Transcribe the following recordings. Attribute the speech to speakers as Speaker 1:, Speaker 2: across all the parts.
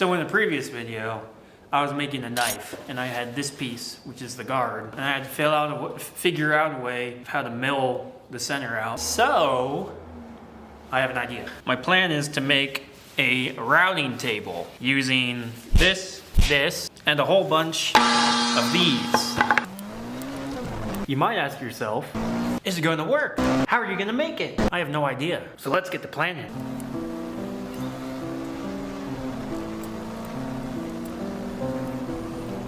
Speaker 1: So in the previous video, I was making a knife, and I had this piece, which is the guard, and I had to figure out a way of how to mill the center out. So I have an idea. My plan is to make a routing table using this, and a whole bunch of these. You might ask yourself, is it going to work? How are you going to make it? I have no idea. So let's get to planning.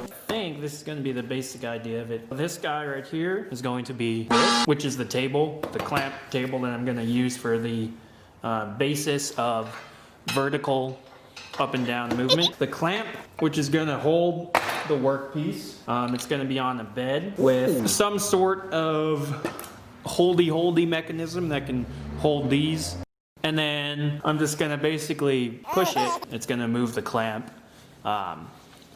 Speaker 1: I think this is going to be the basic idea of it. This guy right here is going to be this, which is the table, the clamp table that I'm going to use for the basis of vertical up and down movement. The clamp, which is going to hold the workpiece. It's going to be on a bed with some sort of holdy mechanism that can hold these. And then I'm just going to basically push it. It's going to move the clamp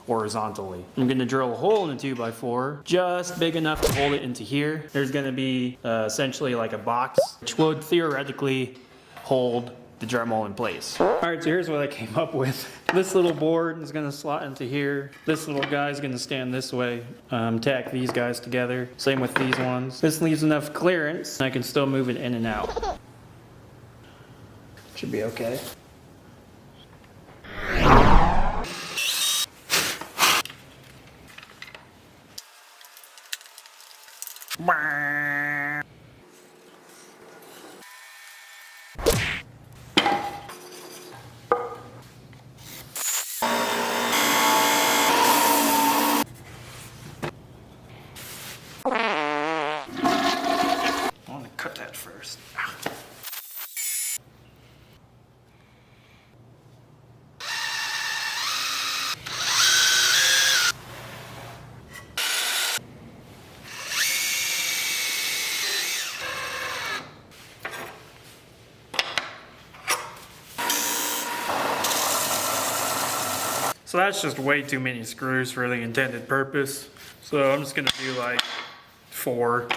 Speaker 1: horizontally. I'm going to drill a hole in the 2x4, just big enough to hold it into here. There's going to be essentially like a box, which would theoretically hold the Dremel in place. Alright, so here's what I came up with. This little board is going to slot into here. This little guy is going to stand this way. Tack these guys together. Same with these ones. This leaves enough clearance, and I can still move it in and out. Should be okay. I want to cut that first. So that's just way too many screws for the intended purpose. So I'm just gonna do like 4.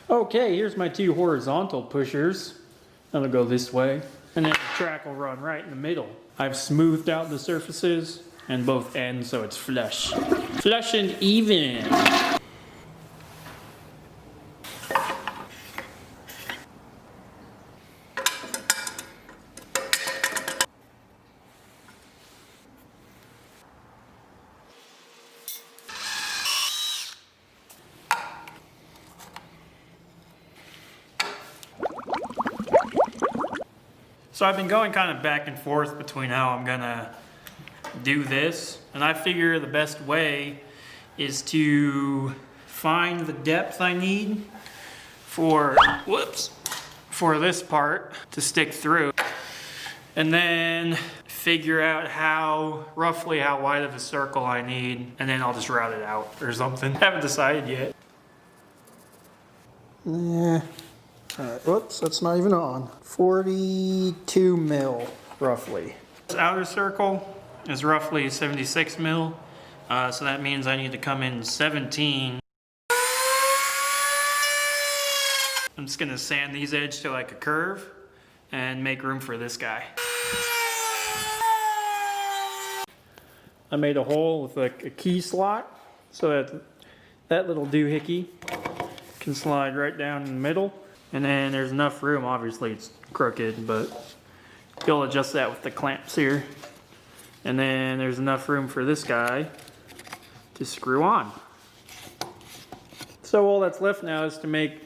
Speaker 1: Okay, here's my 2 horizontal pushers. I'm gonna go this way, and then the track will run right in the middle. I've smoothed out the surfaces and both ends so it's flush. Flush and even. So I've been going kind of back and forth between how I'm gonna do this, and I figure the best way is to find the depth I need for this part to stick through, and then figure out roughly how wide of a circle I need, and then I'll just route it out or something. Haven't decided yet.
Speaker 2: Yeah. Alright, whoops, that's not even on. 42 mil, roughly.
Speaker 1: This outer circle is roughly 76 mil, so that means I need to come in 17. I'm just gonna sand these edges to like a curve and make room for this guy. I made a hole with like a key slot so that little doohickey can slide right down in the middle. And then there's enough room, obviously it's crooked, but you'll adjust that with the clamps here. And then there's enough room for this guy to screw on. So all that's left now is to make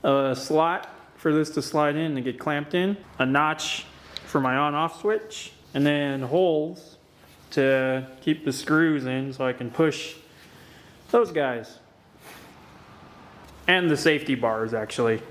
Speaker 1: a slot for this to slide in and get clamped in, a notch for my on-off switch, and then holes to keep the screws in so I can push those guys. And the safety bars, actually.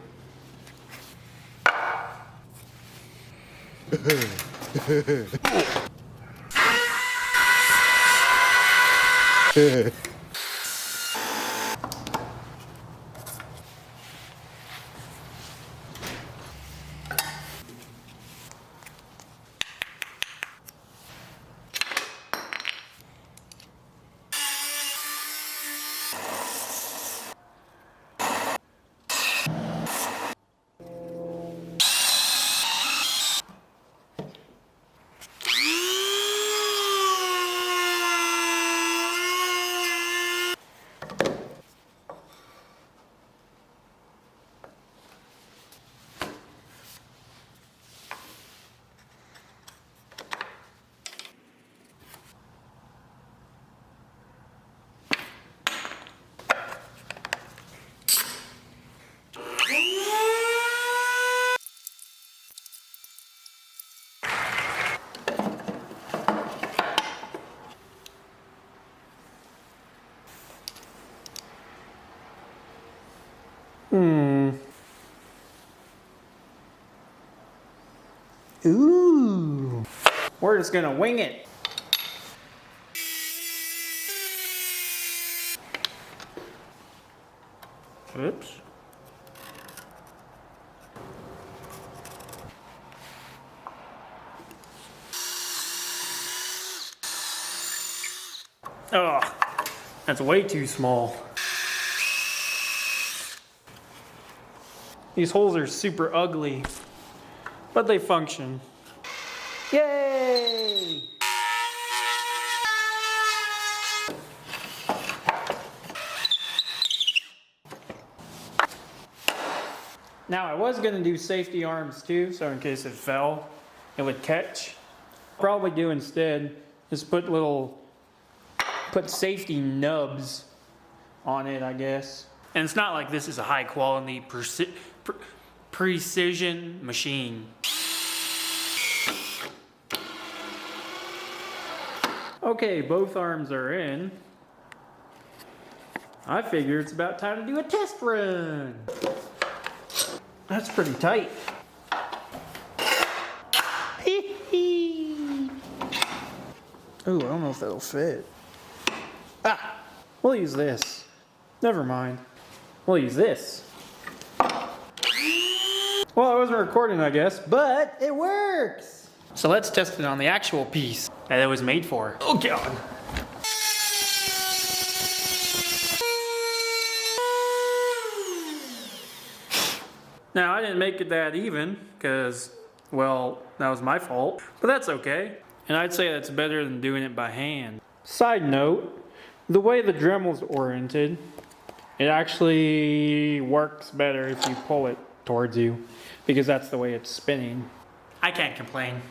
Speaker 2: Ooh. We're just gonna wing it.
Speaker 1: Oops. Oh, that's way too small. These holes are super ugly, but they function. Yay! Now I was gonna do safety arms too, so in case it fell, it would catch. Probably do instead is put safety nubs on it, I guess. And it's not like this is a high quality precision machine. Okay, both arms are in. I figure it's about time to do a test run. That's pretty tight.
Speaker 2: Ooh, I don't know if that'll fit. Ah, we'll use this. Never mind. We'll use this. Well, I wasn't recording, I guess, but it works.
Speaker 1: So let's test it on the actual piece that it was made for. Oh God. Now, I didn't make it that even, because, well, that was my fault. But that's okay. And I'd say that's better than doing it by hand. Side note, the way the Dremel's oriented, it actually works better if you pull it towards you, because that's the way it's spinning. I can't complain.